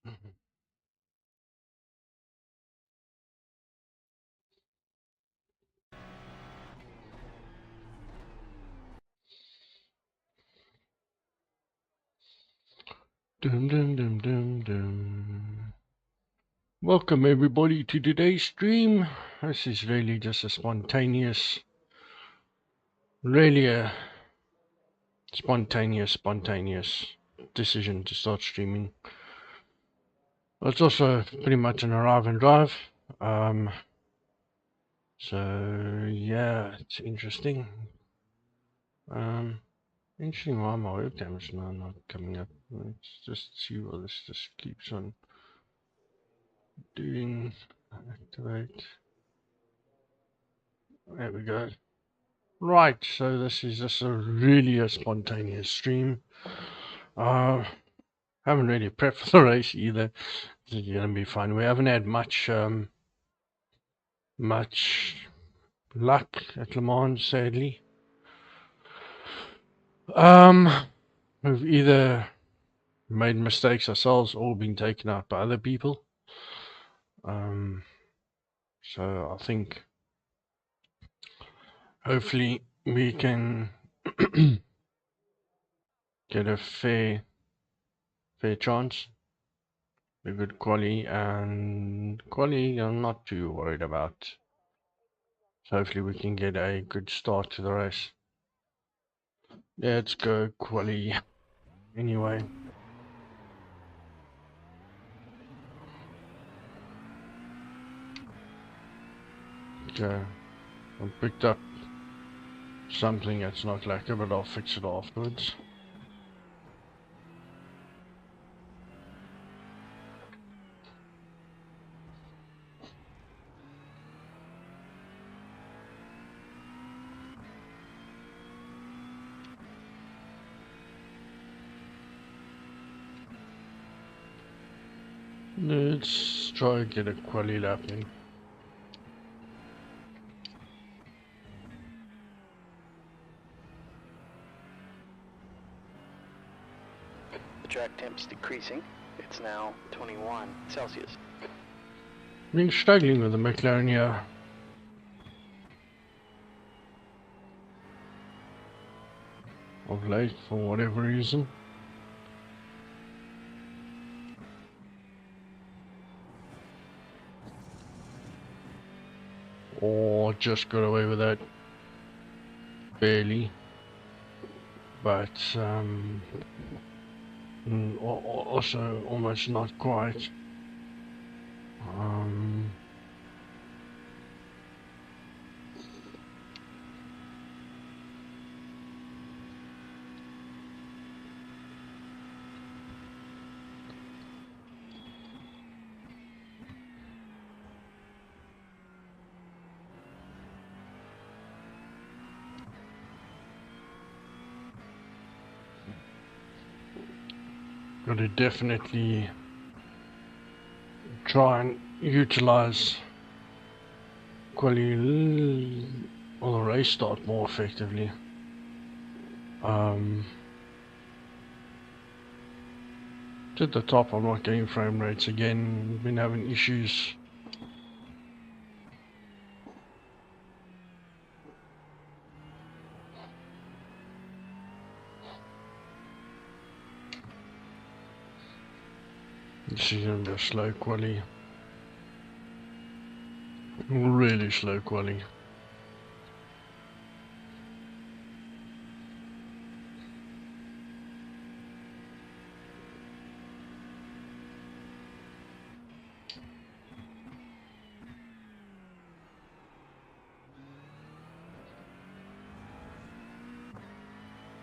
Dum dum dum dum dum. Welcome everybody to today's stream. This is really just a spontaneous decision to start streaming. It's also pretty much an arrive and drive. So yeah, it's interesting. Interesting why my webcam is now not coming up. Let's just see what this just keeps on doing. Activate. There we go. Right, so this is just really a spontaneous stream. Haven't really prepped for the race either. It's gonna be fun. We haven't had much luck at Le Mans, sadly. We've either made mistakes ourselves or been taken out by other people. So I think hopefully we can get a fair chance. A good quali, and quali I'm not too worried about. So hopefully we can get a good start to the race. Let's go quali anyway. Okay, I picked up something that's not lacquer, but I'll fix it afterwards. Let's try to get a quali lap in. The track temp's decreasing. It's now 21 Celsius. Been struggling with the McLaren here. Of late, for whatever reason. Or just got away with that. Barely. But also almost not quite. Got to definitely try and utilize quali or the race start more effectively. At the top I'm not getting frame rates again. We've been having issues. This is gonna be a slow quali. Really slow quali.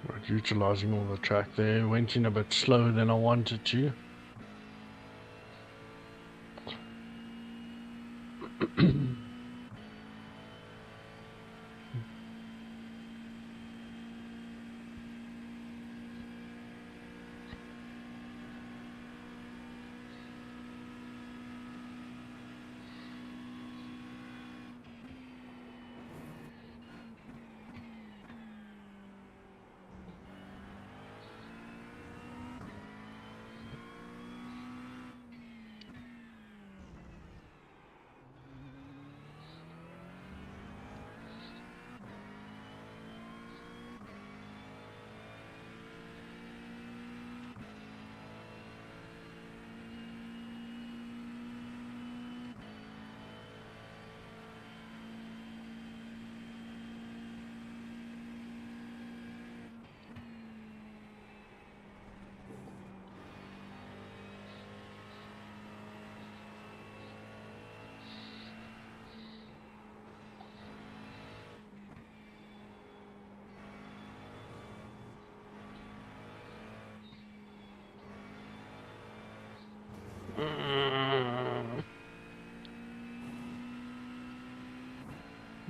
Right, utilizing all the track there. Went in a bit slower than I wanted to.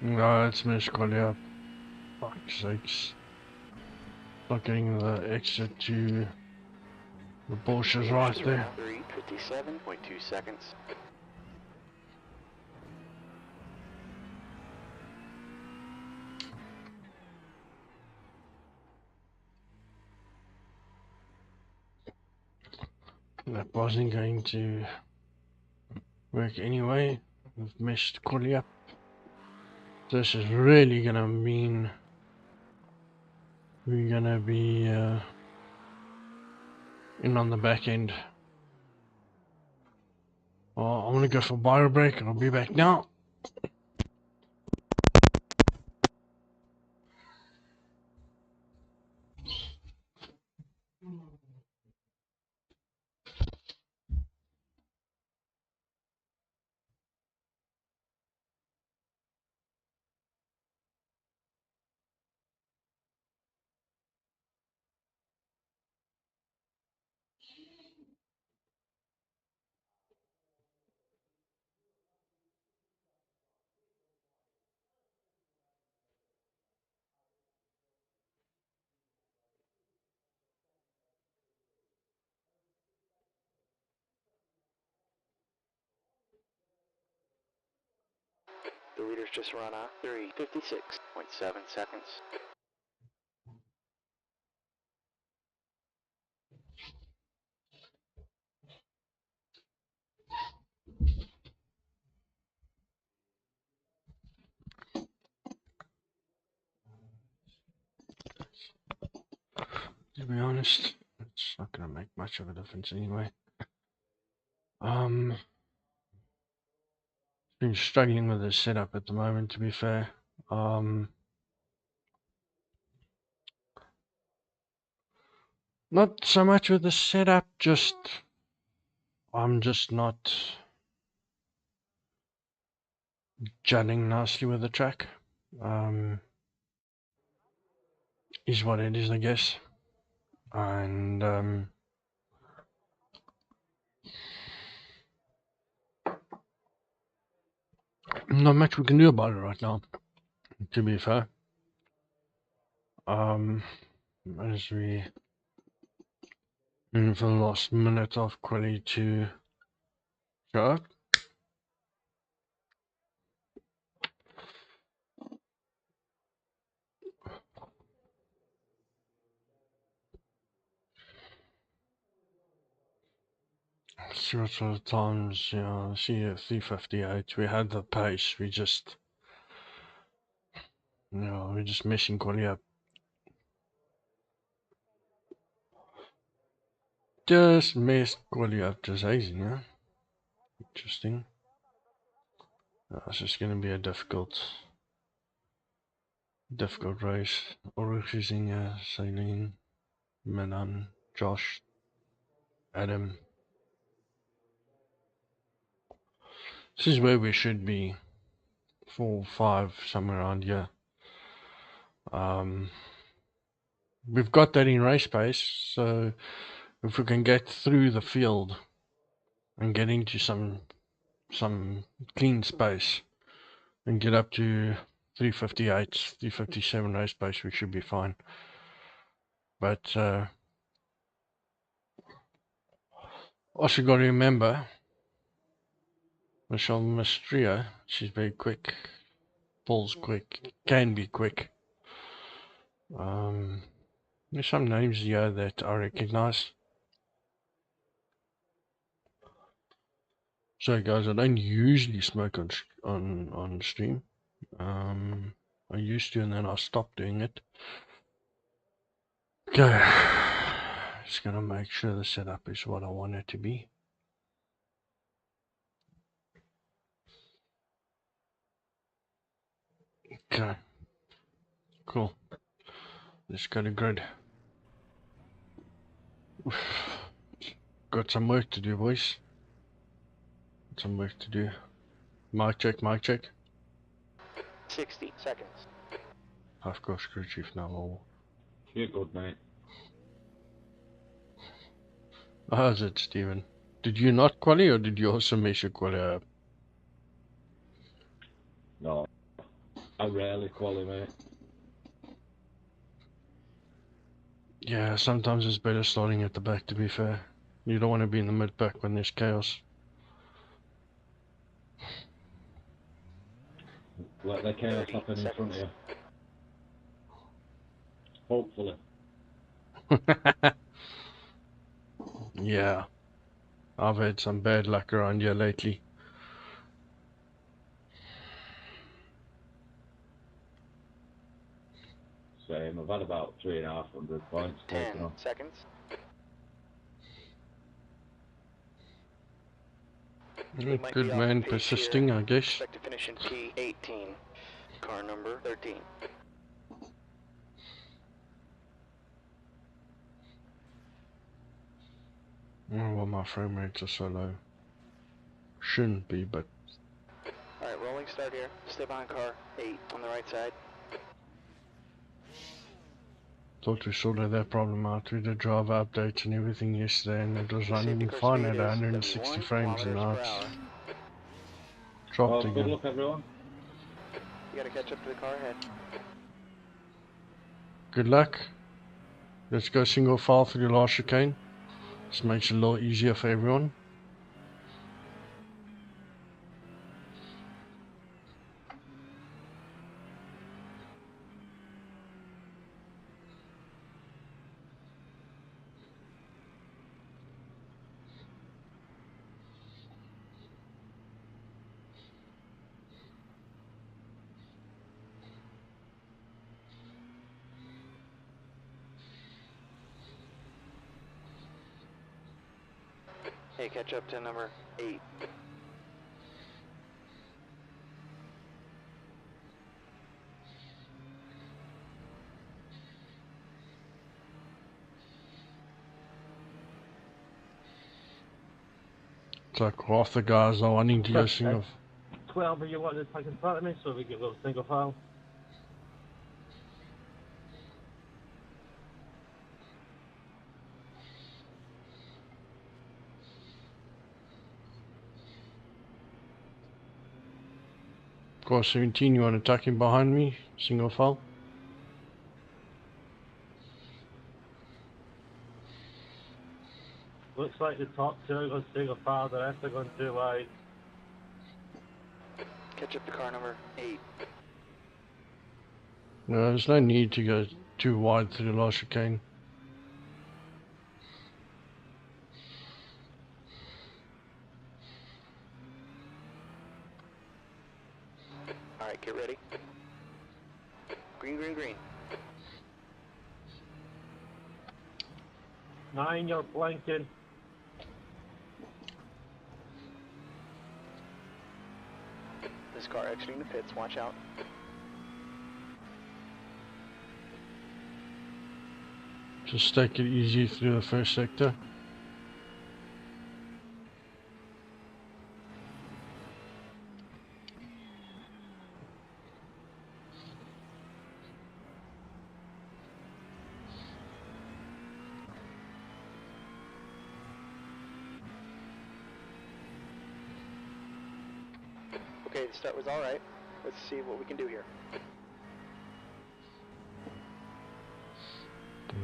No, it's missed quality up. Fuck's sakes. Not getting the exit to the Porsche's right there. 3:57.2 seconds. That wasn't going to work anyway. We've messed quality up. This is really gonna mean we're gonna be in on the back end. I'm gonna go for a bio break and I'll be back now. The leader's just run a 3:56.7 seconds. To be honest, it's not gonna make much of a difference anyway. Been struggling with the setup at the moment, to be fair. Not so much with the setup, just I'm just not gelling nicely with the track. Is what it is, I guess. And not much we can do about it right now, to be fair. As we in for the last minute of quality to show up. See what sort of times, you know, see at 3:58, we had the pace, we just, you know, we're just messing quality up. Just messed quality up, just easy, yeah. Interesting. This is going to be a difficult race. Oruch using Celine, Menan, Josh, Adam. This is where we should be. 4, 5, somewhere around here. We've got that in race pace, so if we can get through the field and get into some clean space and get up to 3:58, 3:57 race pace, we should be fine. But also got to remember, Michelle Mastria, she's very quick, pulls quick, can be quick. There's some names here that I recognize. Sorry guys, I don't usually smoke on stream. I used to and then I stopped doing it. Okay, just gonna make sure the setup is what I want it to be. Okay, cool. Let's go to grid. Got some work to do, boys. Got some work to do. Mic check, mic check. 60 seconds. I've got crew chief now. You're good, mate. How's it, Stephen? Did you not quali, or did you also mess your quali up? No, I rarely quali, mate. Yeah, sometimes it's better starting at the back, to be fair. You don't want to be in the mid-pack when there's chaos. Let the chaos happen in front of you. Hopefully. Yeah, I've had some bad luck around here lately. Same. I've had about 3,500 points 10 taken off. seconds. We might Good be off man, page persisting, here. I guess. Expect to finish in P18. Car number 13. Oh, well, my frame rates are so low. Shouldn't be, but Alright, rolling start here. Stay behind car 8 on the right side. thought we sorted that problem out with the driver updates and everything yesterday, and it was The safety running car fine speed at is 160 71 frames, and kilometers now per it's hour. dropped Well, good again. luck, everyone. You gotta catch up to the car ahead. Good luck. Let's go single file through the last chicane. This makes it a lot easier for everyone. Hey, catch up to number 8. It's like half the guys are wanting to go single. 12 of you wanted to take in front of me so we can go single file. Car 17, you want attacking behind me? Single file. Looks like the top two are going single file, the rest are going too wide. Catch up to car number 8. No, there's no need to go too wide through the last chicane. Alright, get ready. Green, green, green. 9, you're blinking. This car exiting the pits, watch out. Just take it easy through the first sector. Okay, the start was alright. Let's see what we can do here.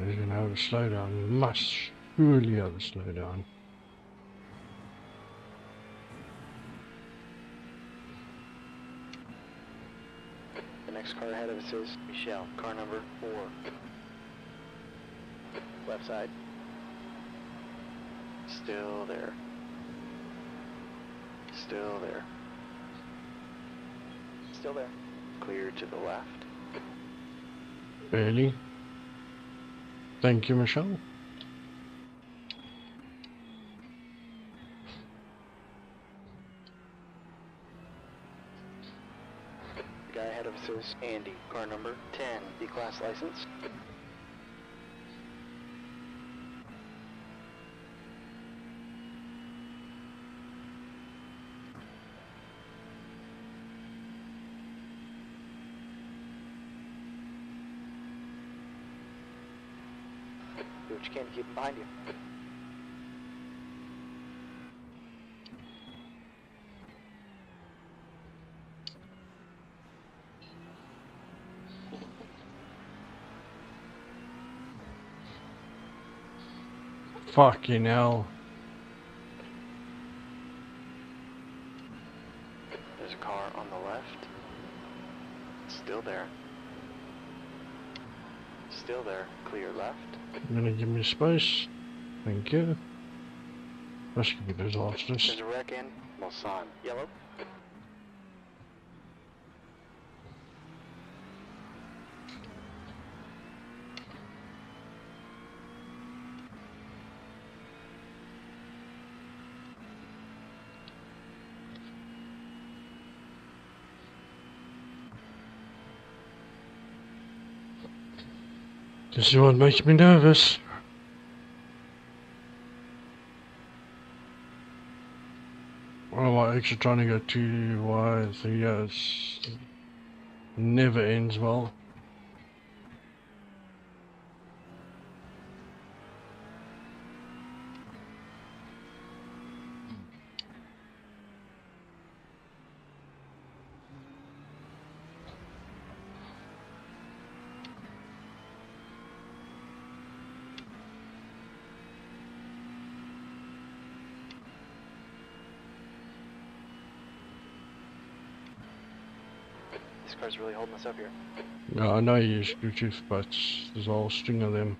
He's going to have a slowdown. Must surely have a slowdown. The next car ahead of us is Michelle, car number 4. Left side. Still there. Still there. Still there. Clear to the left. Barely. Thank you, Michelle. The guy ahead of us is Andy, car number 10, B-class license. Do what you can to keep him behind you. Fucking hell. There's a car on the left. Still there. Still there. Clear left. You're gonna give me space? Thank you. This could be disastrous. There's a wreck in Moza. Yellow. This is what makes me nervous. What am I actually trying to go 2 3 years? Never ends well. This car's really holding us up here. Yeah, I know you use Bluetooth, but there's a whole string of them.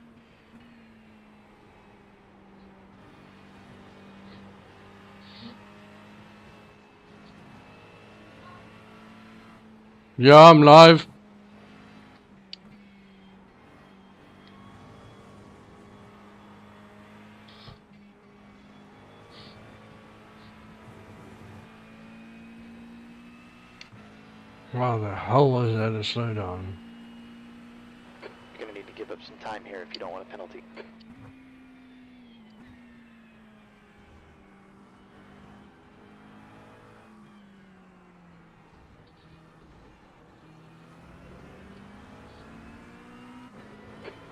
Yeah, I'm live. How the hell is that a slowdown? You're gonna need to give up some time here if you don't want a penalty.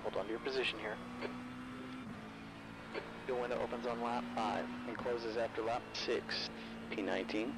Hold on to your position here. Your window opens on lap 5 and closes after lap 6. P19.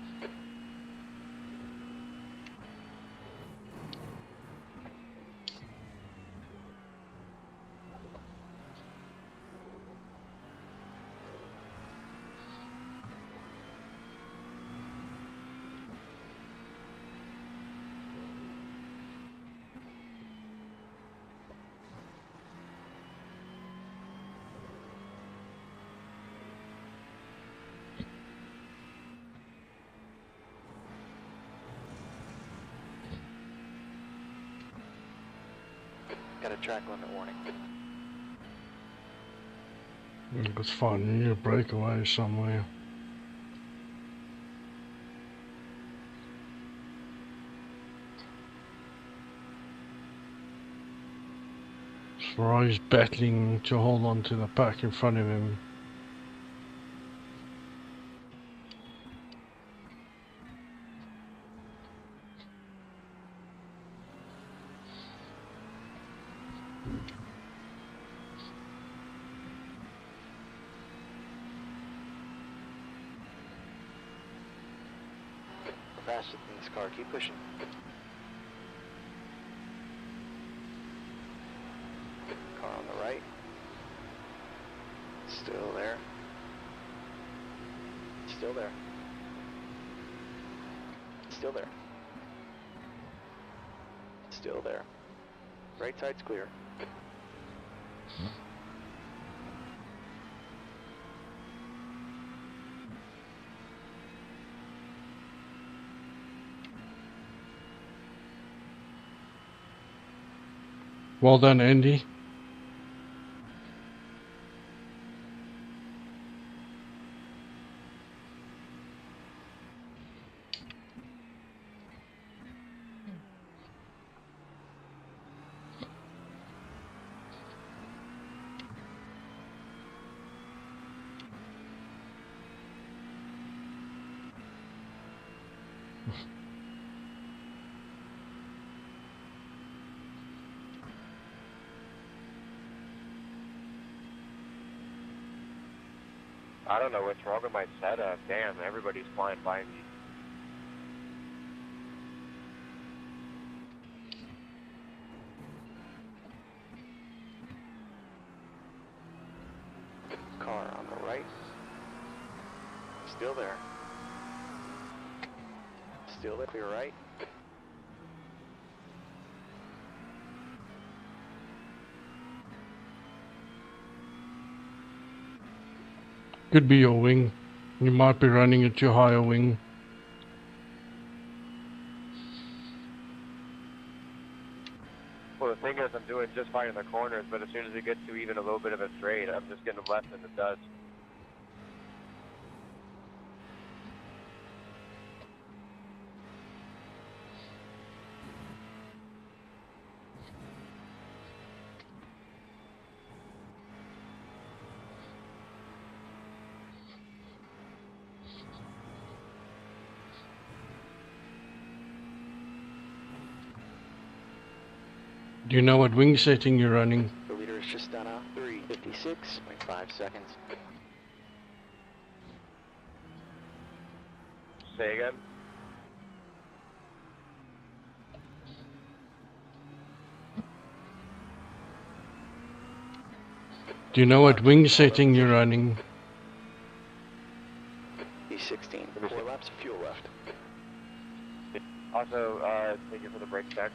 Got a track limit warning. It's fine, you need a breakaway somewhere. Ferrari's battling to hold on to the pack in front of him. We're faster than this car. Keep pushing. Car on the right. Still there. Still there. Still there. Still there. Right side's clear. Well done, Andy. I don't know what's wrong with my setup. Damn, everybody's flying by me. car on the right. Still there. Still there, clear right. Could be your wing. You might be running at your higher wing. Well, the thing is, I'm doing just fine in the corners, but as soon as it gets to even a little bit of a straight, I'm just getting left in the dust. Do you know what wing setting you're running? The leader has just done a 356.5 seconds. Say again? Do you know what wing setting you're running? E16. 4 laps of fuel left. Also, thank you for the brake check.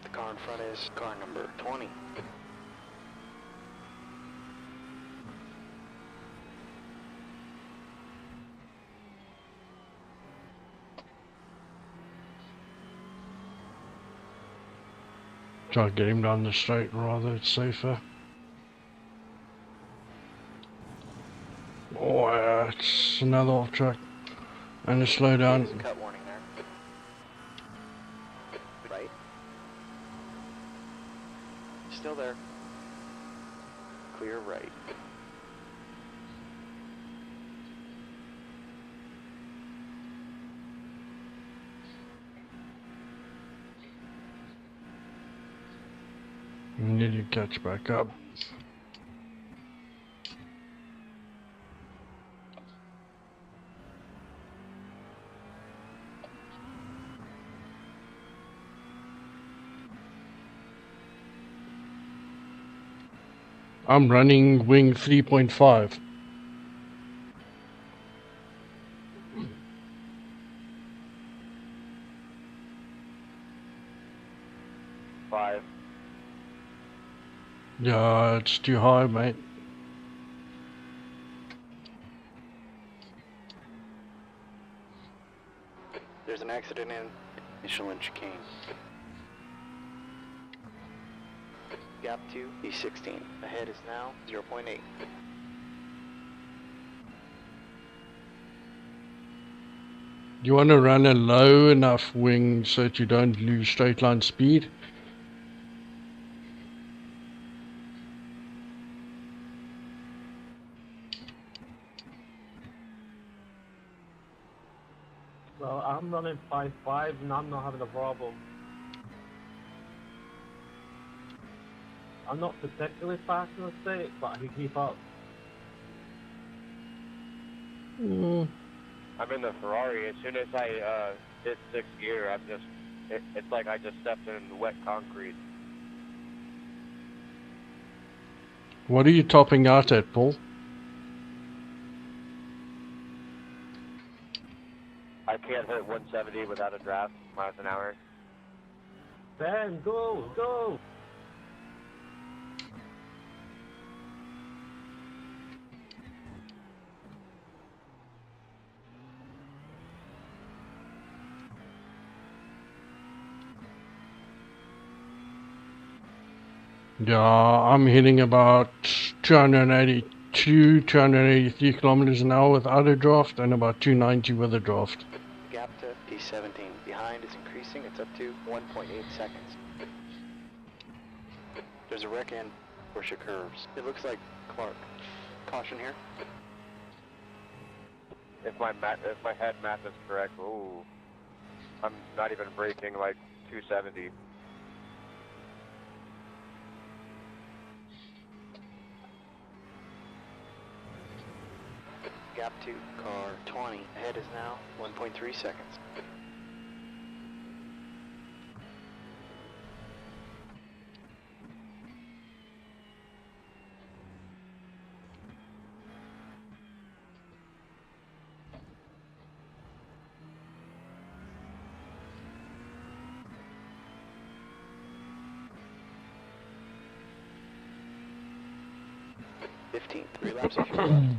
The car in front is car number 20. Try to get him down the straight rather, it's safer. Oh, yeah, it's another off track. And a slow down. There's a cut warning there. Right. Still there. Clear right. Need to catch back up. I'm running wing 3.5. Five. Yeah, it's too high, mate. There's an accident in Michelin chicane. Gap 2, E16. Ahead is now 0.8. You want to run a low enough wing so that you don't lose straight line speed. Well, I'm running 5.5 and I'm not having a problem. I'm not particularly fast in the state, but I can keep up. I'm in the Ferrari. As soon as I hit 6th gear, I'm just, it's like I just stepped in wet concrete. What are you topping out at, Paul? I can't hit 170 without a draft miles an hour. Ben, go, go! Yeah, I'm hitting about 282, 283 kilometers an hour without a draft and about 290 with a draft. Gap to P17. Behind is increasing. It's up to 1.8 seconds. There's a wreck in Porsche curves. It looks like Clark. Caution here. If my head math is correct, ooh, I'm not even braking like 270. Gap 2, car 20. Ahead is now 1.3 seconds. 15, 3 laps of fuel left.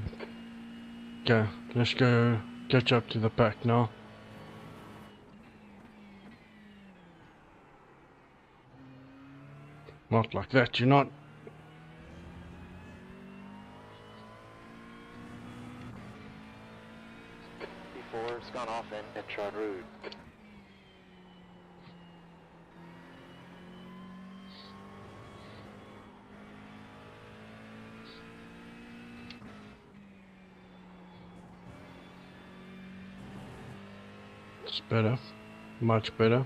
Okay, let's go catch up to the pack now. Not like that, you're not. B4's gone off in at Trod Route. It's better, much better.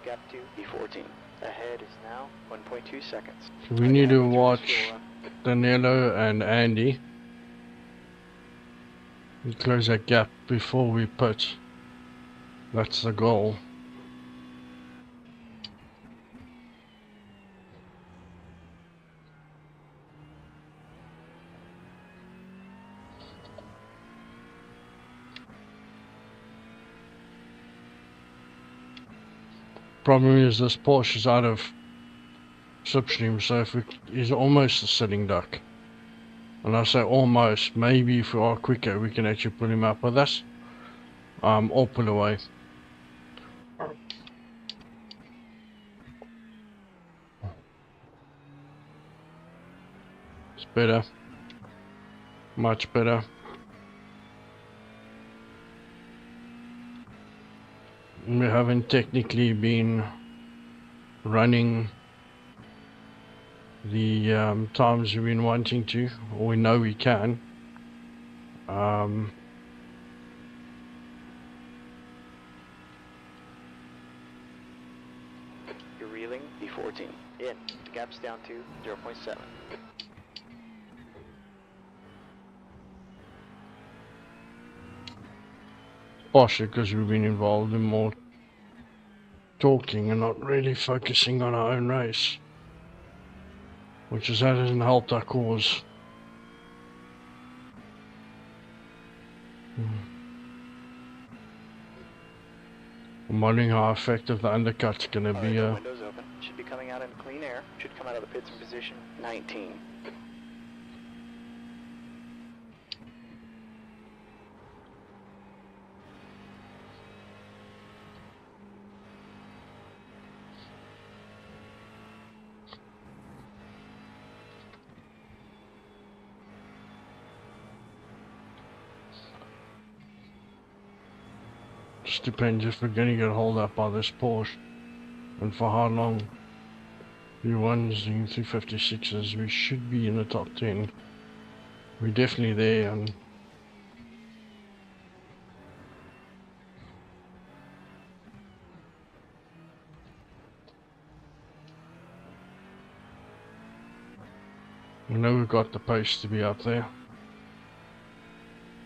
Gap 2, B14. Ahead is now 1.2 seconds. So we need Again, to with your watch fuel run. Danilo and Andy. We close that gap before we pit. That's the goal. Problem is this Porsche is out of slipstream, so if we is almost a sitting duck. And I say almost, maybe if we are quicker we can actually pull him up with us. Or pull away. It's better. Much better. We haven't technically been running the times we've been wanting to, or we know we can. You're reeling, B14. In. The gap's down to 0.7. Partially because we've been involved in more talking and not really focusing on our own race, which is that hasn't helped our cause. I'm wondering how effective the undercut's gonna be. Alright, windows open. Should be coming out into clean air. Should come out of the pits in position 19. Just depends if we're gonna get hauled up by this Porsche and for how long. U1s and 356s, we should be in the top 10. We're definitely there, and we know we've got the pace to be up there.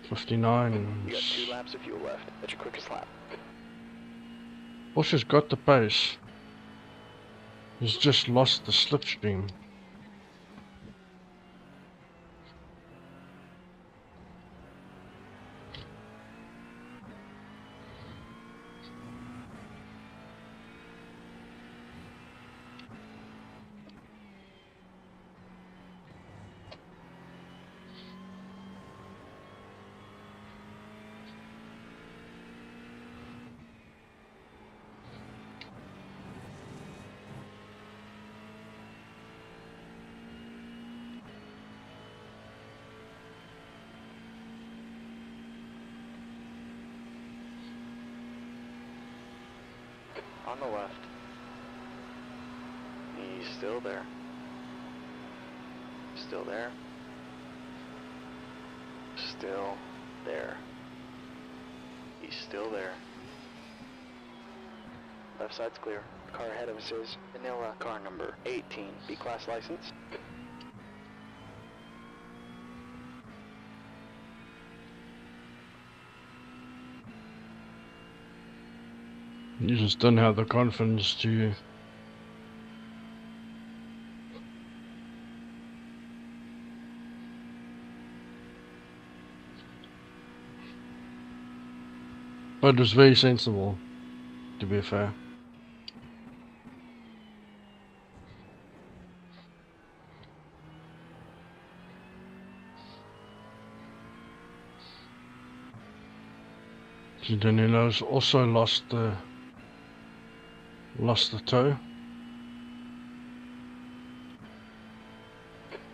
59. You got 2 laps of fuel left. That's your quickest lap. Porsche's got the pace. He's just lost the slipstream. On the left. He's still there. Still there. Still there. He's still there. Left side's clear. Car ahead of us is vanilla car number 18, B-class license. You just don't have the confidence to but it was very sensible, to be fair. Then he also lost the toe.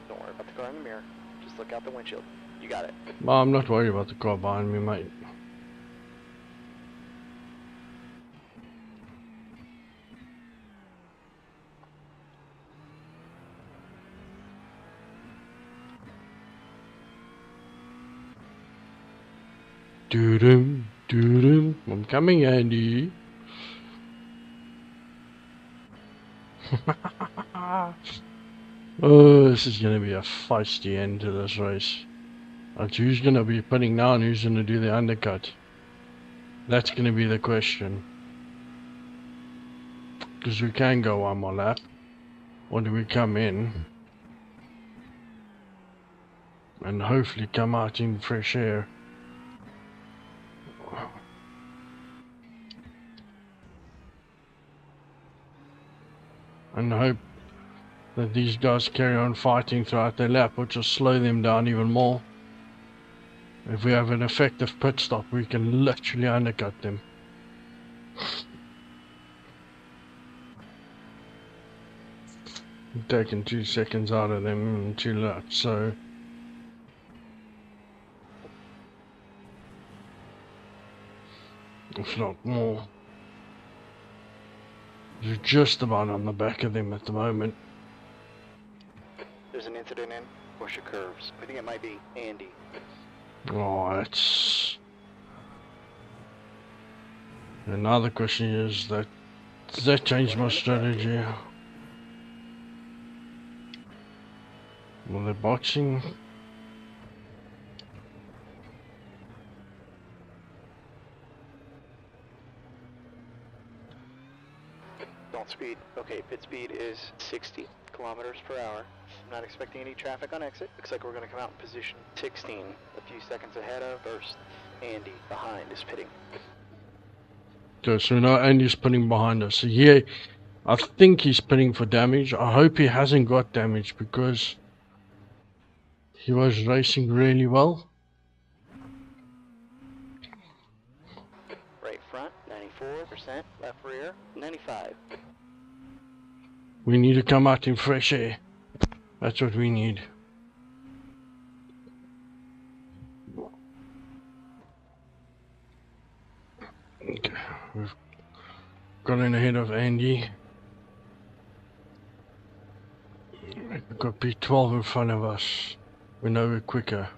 Don't worry about the car in the mirror. Just look out the windshield. You got it. Well, I'm not worried about the car behind me, mate. Doo-dum, doo-dum. I'm coming, Andy. Oh, this is gonna be a feisty end to this race. That's who's gonna be putting down, who's gonna do the undercut. That's gonna be the question. Because we can go one more lap. Or do we come in and hopefully come out in fresh air? And hope that these guys carry on fighting throughout their lap, which will slow them down even more. If we have an effective pit stop, we can literally undercut them. Taking 2 seconds out of them and 2 laps, so if not more. We're just about on the back of them at the moment. There's an incident in Porsche curves. I think it might be Andy. Oh, that's... Another question is that, does that change my strategy? Well, they're boxing. Don't speed. Okay, pit speed is 60 kilometers per hour. I'm not expecting any traffic on exit. Looks like we're going to come out in position 16. A few seconds ahead of first. Andy behind is pitting. Okay, so now Andy's putting behind us. So yeah, I think he's pitting for damage. I hope he hasn't got damage because he was racing really well. Right front, 94%. Left rear, 95. We need to come out in fresh air. That's what we need. Okay, we've got in ahead of Andy. We've got P12 in front of us. We know we're quicker.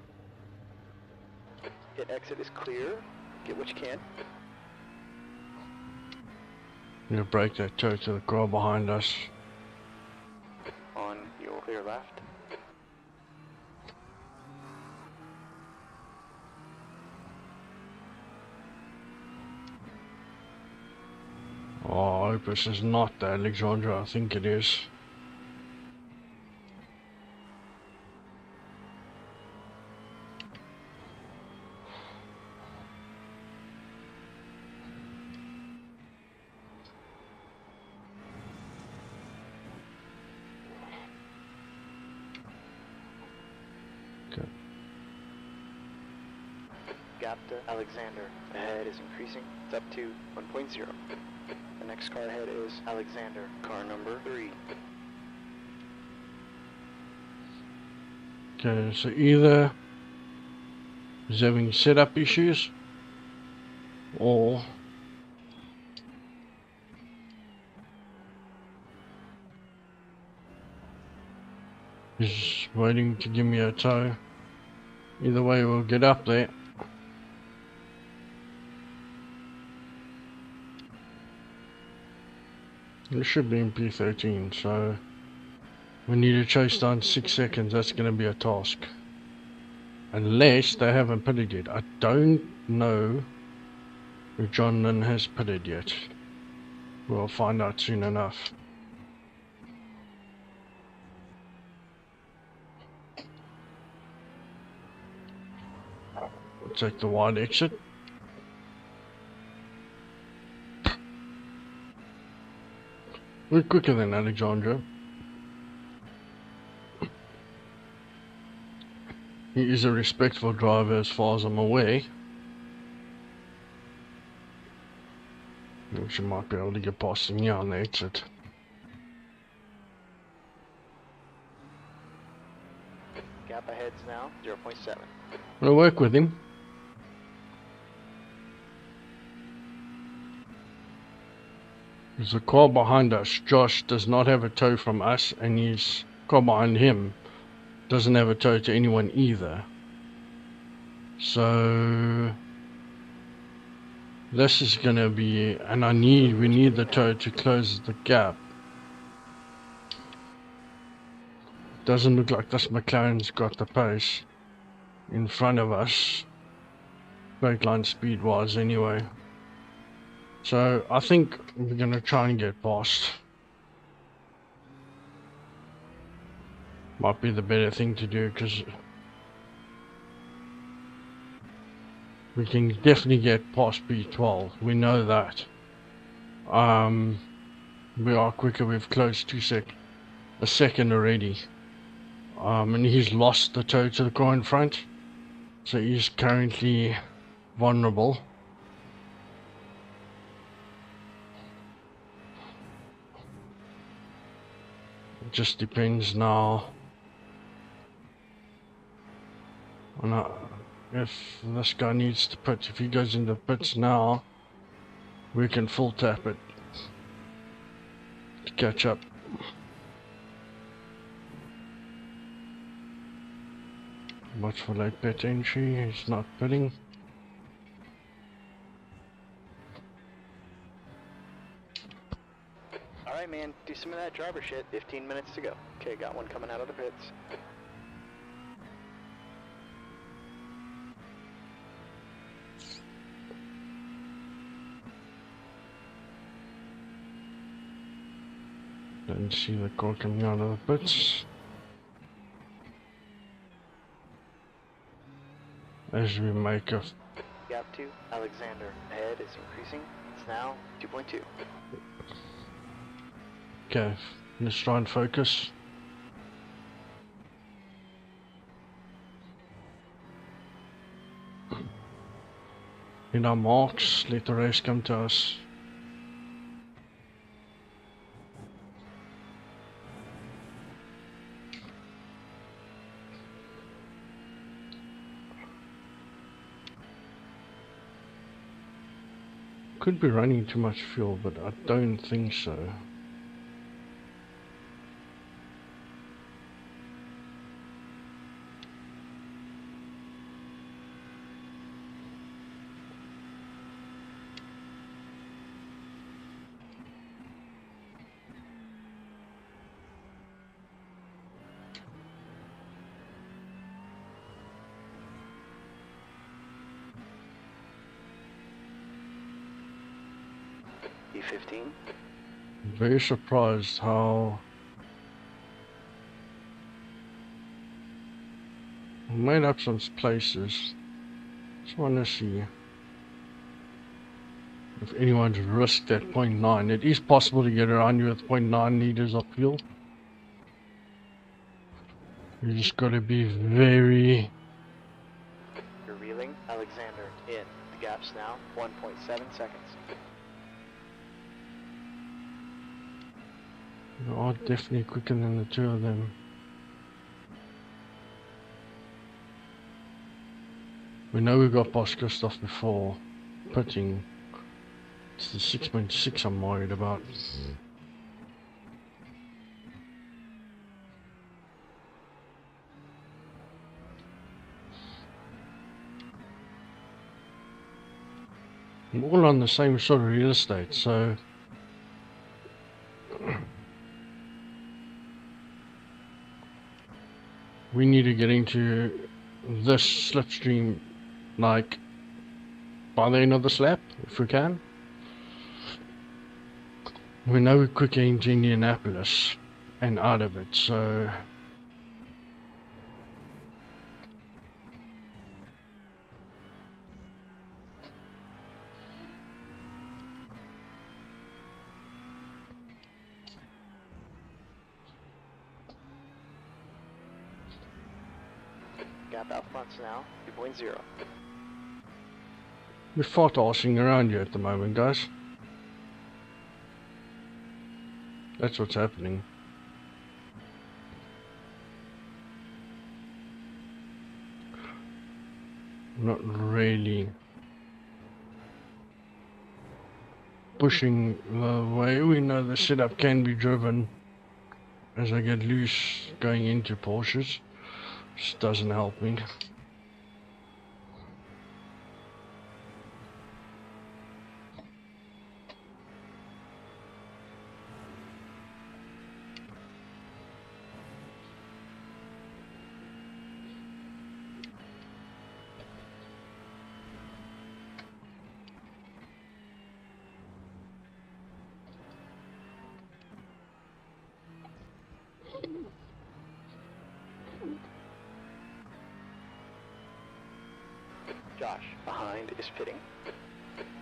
Pit exit is clear. Get what you can. We're gonna break that toe to the car behind us. On your clear left. Oh, I hope this is not the Alexandra. I think it is. Gap to Alexander. Ahead is increasing. It's up to 1.0. The next car ahead is Alexander, car number 3. Okay, so either he's having setup issues or he's waiting to give me a tow. Either way, we'll get up there. It should be in P13, so we need to chase down 6 seconds. That's going to be a task. Unless they haven't pitted yet. I don't know if John Lynn has pitted yet. We'll find out soon enough. We'll take the wide exit. We're quicker than Alexandra. He is a respectful driver as far as I'm aware. She might be able to get past him here on the exit. Gap ahead's now 0.7. We'll work with him. There's a car behind us. Josh does not have a tow from us, and his car behind him doesn't have a tow to anyone either. So this is gonna be, and we need the tow to close the gap. Doesn't look like this McLaren's got the pace in front of us, brake line speed wise anyway. So I think we're gonna try and get past. Might be the better thing to do, because we can definitely get past B12. We know that. We are quicker. We've closed a second already. And he's lost the tow to the car in front, so he's currently vulnerable. It just depends now on if this guy needs to pit. If he goes into pits now, we can full tap it to catch up. Watch for late pit entry. He's not pitting. Alright man, do some of that driver shit. 15 minutes to go. Okay, got one coming out of the pits. Don't see the car coming out of the pits. As we make a Gap 2, Alexander. Ahead is increasing. It's now 2.2. Okay, let's try and focus. In our marks, let the race come to us. Could be running too much fuel, but I don't think so. B15. Very surprised how we made up some places. Just want to see if anyone's risked that 0.9. It is possible to get around you with 0.9 liters of fuel. You just got to be very. You're reeling. Alexander in. The gap's now 1.7 seconds. You are definitely quicker than the two of them. We know we got past Gustav before pitting. It's the 6.6 I'm worried about. We're all on the same sort of real estate, so We need to get into this slipstream like by the end of this lap, if we can. We know we're quicker into Indianapolis and out of it, so Gap out fronts now, 2.0. we're fart arsing around you at the moment, guys. That's what's happening. Not really pushing the way. We know the setup can be driven as I get loose going into Porsches. Just doesn't help me. Josh, behind is pitting.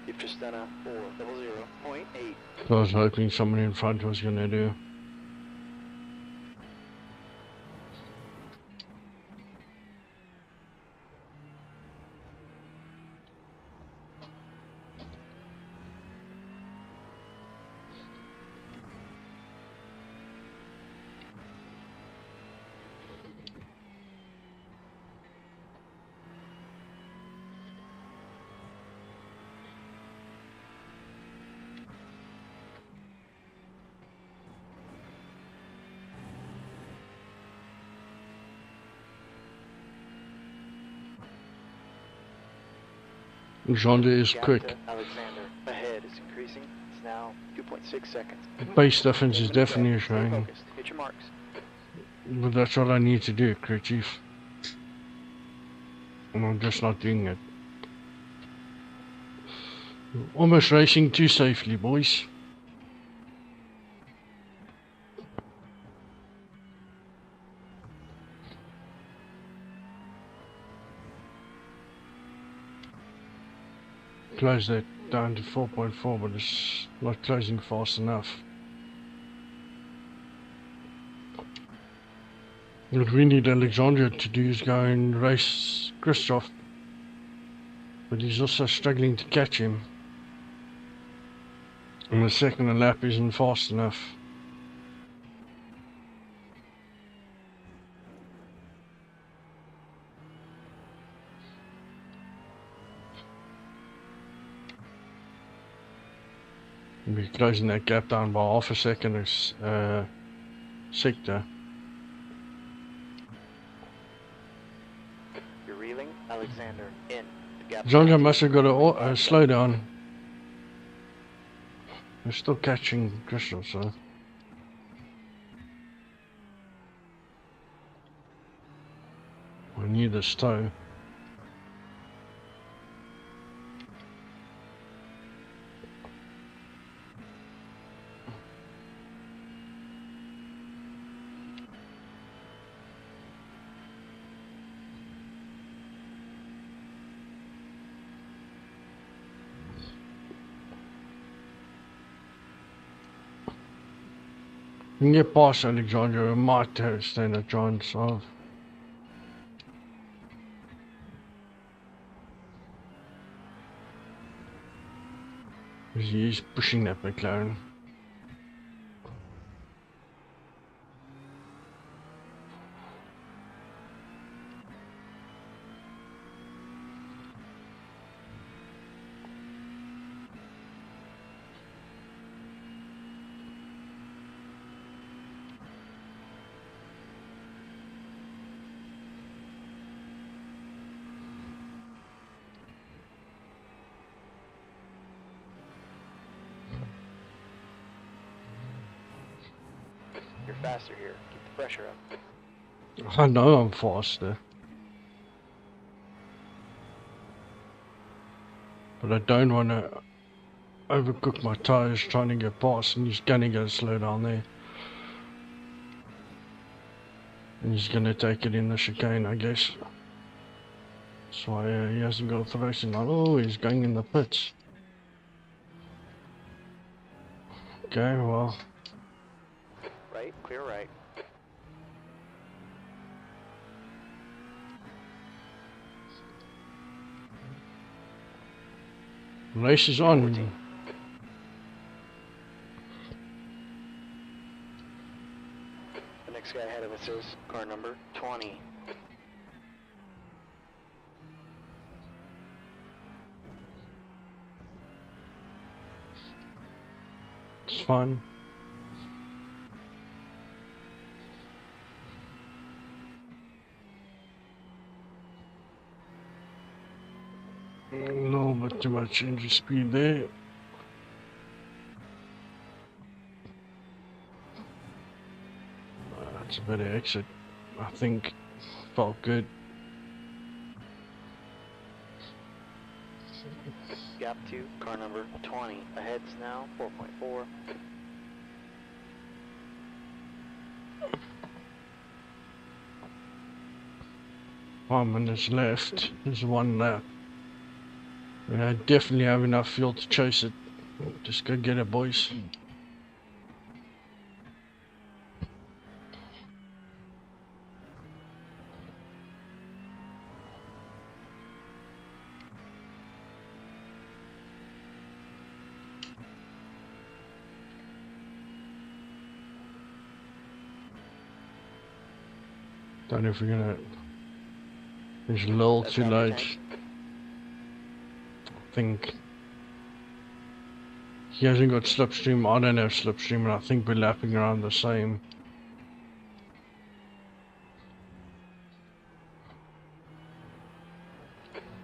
You've just done a 400.8. So I was hoping someone in front was gonna do. Alexander is Gap quick. to Alexander ahead is increasing. It's now 2.6 seconds. Base difference is definitely Stay showing. focused. Hit your marks. But that's what I need to do, crew chief. And I'm just not doing it. Almost racing too safely, boys. Close that down to 4.4, but it's not closing fast enough. What we need Alexandria to do is go and race Christoph, but he's also struggling to catch him. And the second lap isn't fast enough. We're closing that gap down by half a second as sector. You're reeling. Alexander in. The gap. Zonga must have got a slow down. They're still catching Crystal, so. I knew this toe. You can get past Alexandra, it might stand a chance of. He's pushing that McLaren. You're faster here. Keep the pressure up. I know I'm faster. But I don't want to overcook my tires trying to get past, and he's gonna go slow down there. And he's gonna take it in the chicane, I guess. That's why he hasn't got a thrashing line. Oh, he's going in the pits. Okay, well. Right, clear right. Race is on. 14. The next guy ahead of us is car number 20. It's fine. A little bit too much engine speed there. That's a better exit. I think felt good. Gap 2, car number 20. Ahead's now 4.4. Five minutes left. There's one lap. And I definitely have enough fuel to chase it. Just go get it, boys. Don't know if we're gonna. It's a little too late. I think he hasn't got slipstream. I don't have slipstream, and I think we're lapping around the same.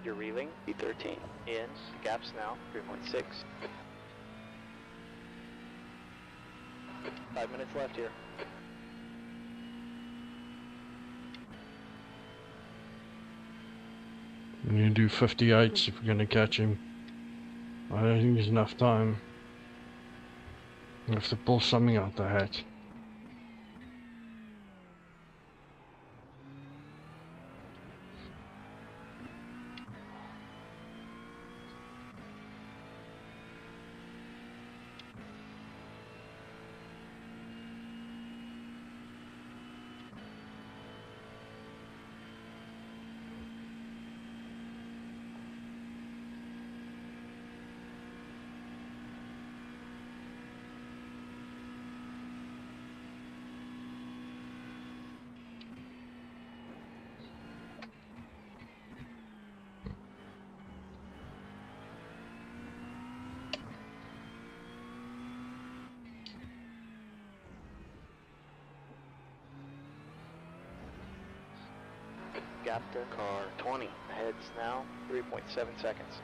You're reeling, B13. In, the gap's now 3.6. 5 minutes left here. We need to do 58s if we're gonna catch him. I don't think there's enough time. We have to pull something out the hat. Gap to car 20. Ahead's now 3.7 seconds.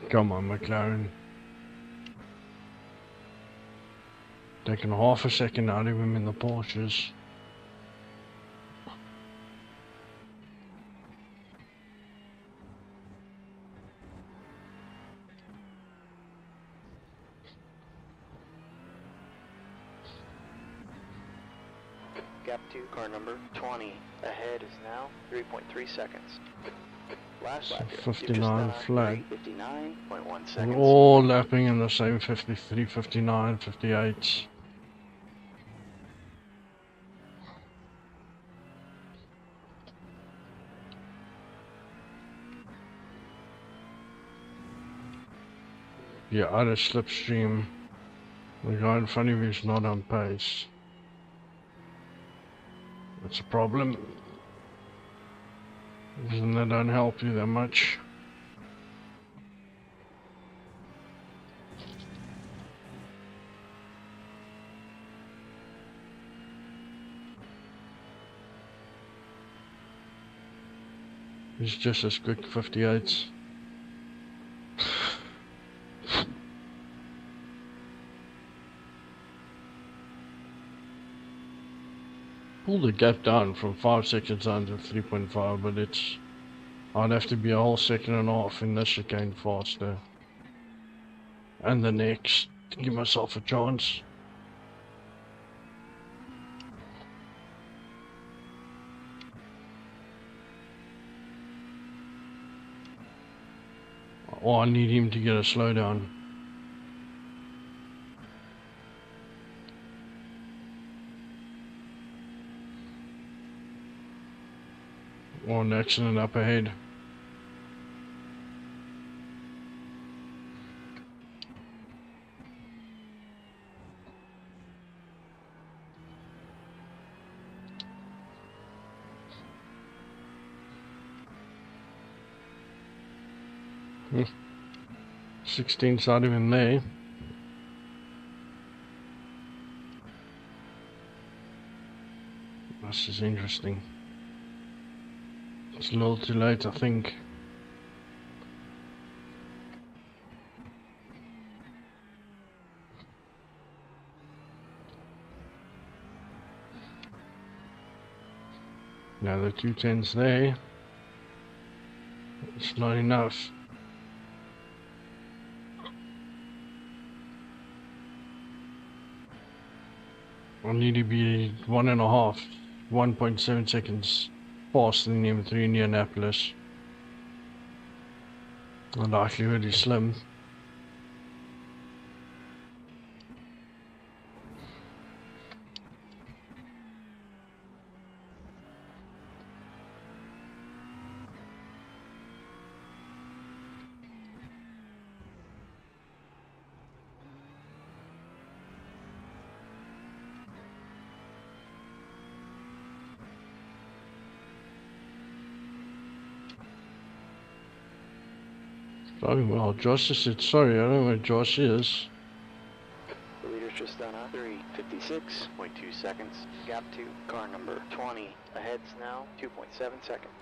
Come on, McLaren. Taking half a second out of him in the Porsches. Gap 2, car number 20. Ahead is now 3.3 seconds. Last lap here. 59 flat. 59.1 We're seconds. all lapping in the same 53, 59, 58. Yeah, out of slipstream. The guy in front of you is not on pace. That's a problem. And they don't help you that much. He's just as quick 58s. Pull the gap down from 5 seconds down to 3.5, but I'd have to be a whole second and a half in this chicane faster. And the next, to give myself a chance. Or I need him to get a slowdown. Or an accident up ahead. Hmm. 16's not even there. This is interesting. It's a little too late, I think. Now the 210's there. It's not enough. I need to be 1.7 seconds faster than M3 in Indianapolis. The likelihood is slim. Driving well. Josh just said sorry, I don't know where Josh is. The leader's just done a 3:56.2 seconds. Gap to car number 20. Ahead's now 2.7 seconds.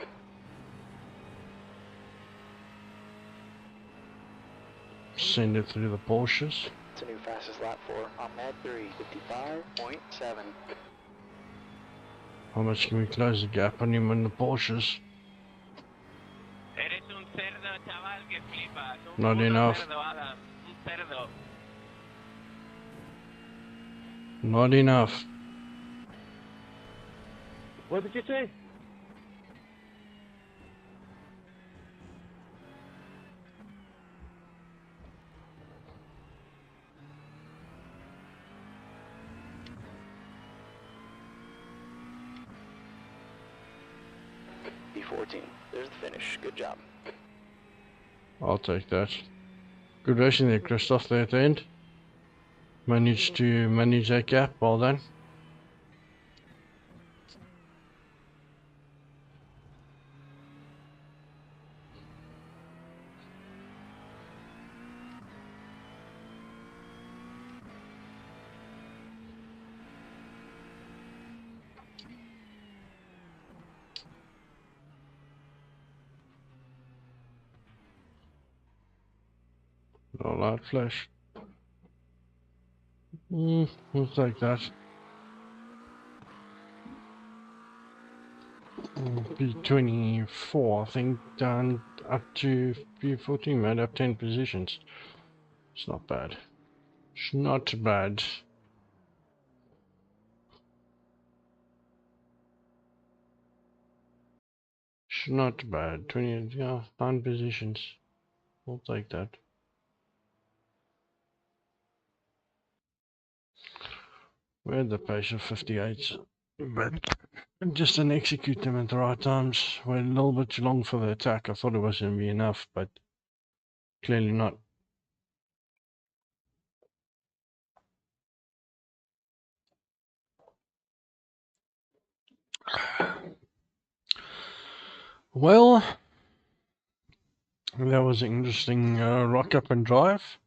Send it through the Porsches. It's a new fastest lap for Ahmed, 3:55.7. How much can we close the gap on him in the Porsches? Not enough. Not enough. What did you say? B14. There's the finish. Good job. I'll take that. Good racing there, Christoph, there at the end. Managed to manage that gap, well done. No light flash. We'll take that. B24, I think, down up to B14, made up 10 positions. It's not bad. It's not bad. It's not bad. 20, yeah, 9 positions. We'll take that. We had the pace of 58, but just didn't execute them at the right times. Waited a little bit too long for the attack. I thought it was going to be enough, but clearly not. Well, that was an interesting rock up and drive.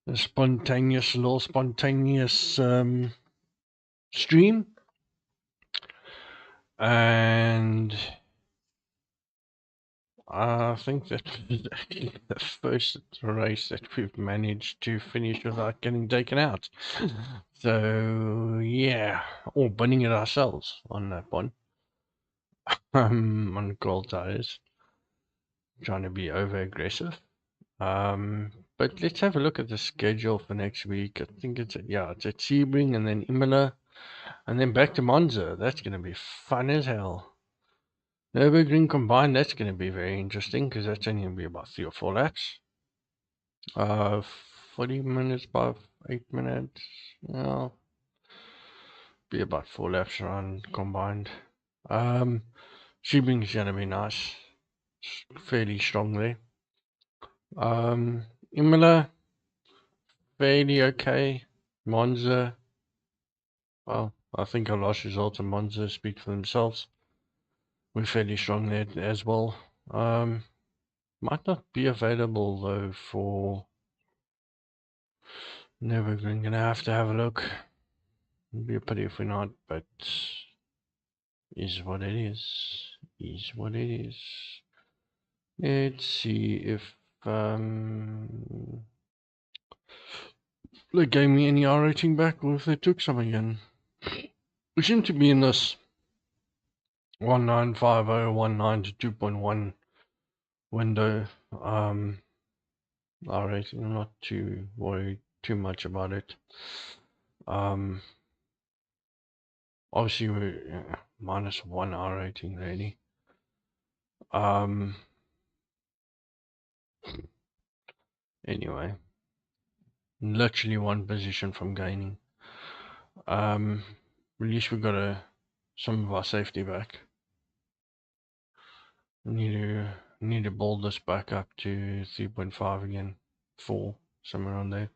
A little spontaneous stream. And I think that was actually the first race that we've managed to finish without getting taken out. So yeah, or burning it ourselves on that one. On gold tires, trying to be over aggressive. But let's have a look at the schedule for next week. I think it's at Sebring and then Imola, and then back to Monza. That's gonna be fun as hell. Nürburgring combined, that's going to be very interesting because that's only going to be about 3 or 4 laps. 40 minutes by 8 minutes. Yeah, be about 4 laps around combined. Sebring's going to be nice. Fairly strong there. Imola, fairly okay. Monza, well, I think our last results in Monza speak for themselves. We're fairly strong there as well. Might not be available though for Nürburgring. Gonna have to have a look. It'd be a pity if we're not, but is what it is. Is what it is. Let's see if they gave me any R rating back or if they took some again. We seem to be in this 195019 to 2.1 window. R rating. I'm not too worried too much about it. Obviously we're -1 R rating really. Anyway, literally one position from gaining. At least we got some of our safety back. We need to build this back up to 3.5 again, 4, somewhere around there.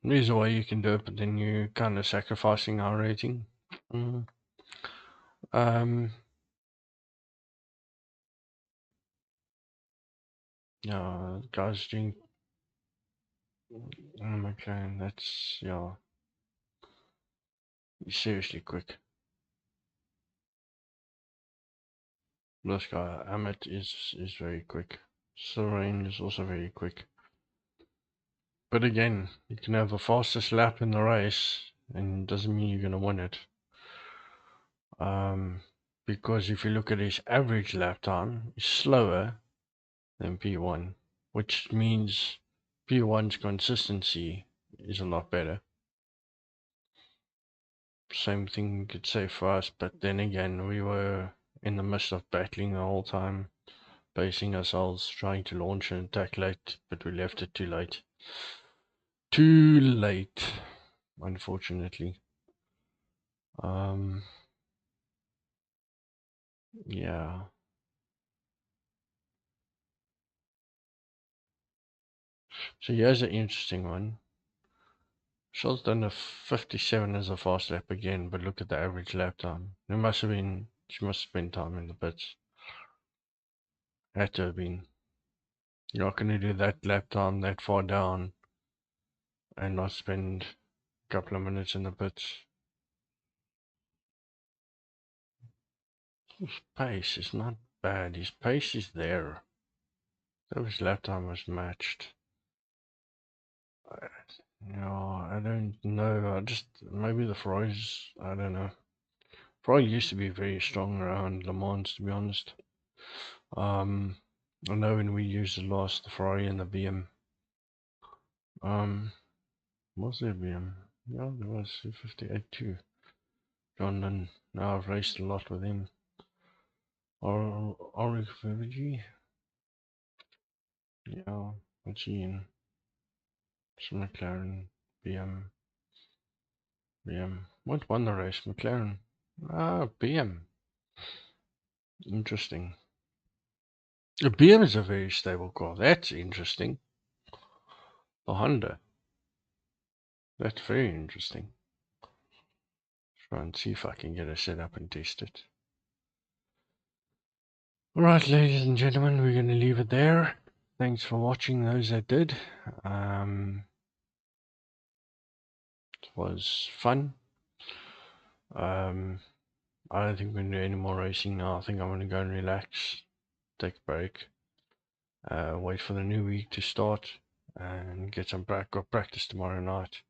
There's a way you can do it, but then you're kind of sacrificing our rating. Yeah, guys doing McLaren, that's, yeah, seriously quick. This guy, Amit, is very quick. Serene is also very quick. But again, you can have the fastest lap in the race, and it doesn't mean you're going to win it. Because if you look at his average lap time, it's slower than P1, which means P1's consistency is a lot better. Same thing you could say for us, but then again, we were in the midst of battling the whole time, pacing ourselves, trying to launch an attack late, but we left it too late. Too late, unfortunately. Yeah. So here's an interesting one. Shell's done a 57 as a fast lap again, but look at the average lap time. She must have been time in the pits. Had to have been. You're not going to do that lap time that far down and not spend a couple of minutes in the pits. His pace is not bad. His pace is there. So his lap time was matched. I don't know. Maybe the Ferraris, I don't know. Ferrari used to be very strong around Le Mans, to be honest. I know when we used the last, the Ferrari and the BM. Was there BM? Yeah, there was 58 too. John Lynn. Now I've raced a lot with him. R550. Yeah, what's he in? Some McLaren, BM. What won the race? McLaren. BM. Interesting. The BM is a very stable car. That's interesting. The Honda. That's very interesting. Try and see if I can get it set up and test it. Alright, ladies and gentlemen, we're going to leave it there. Thanks for watching, those that did. It was fun. I don't think we're going to do any more racing now. I think I'm going to go and relax, take a break, wait for the new week to start, and get some practice tomorrow night,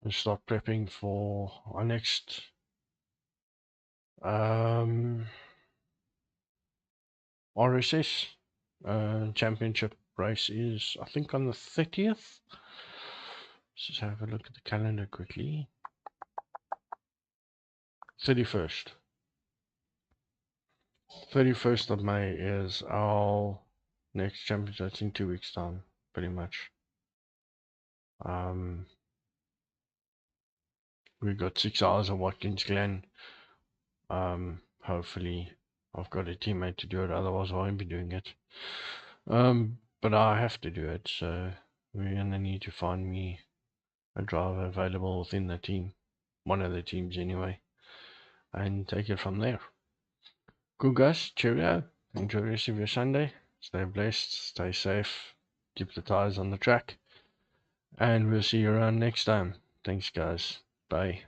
and start prepping for our next RSS championship race is, I think, on the 30th. Let's just have a look at the calendar quickly. 31st. 31st of May is our next championship. It's in 2 weeks time, pretty much. We've got 6 hours of Watkins Glen. Hopefully I've got a teammate to do it, otherwise I won't be doing it. But I have to do it, so we're gonna need to find me a driver available within the team, one of the teams anyway, and take it from there. Good guys, cheerio, enjoy the rest of your Sunday, stay blessed, stay safe, keep the tires on the track, and we'll see you around next time. Thanks guys, bye.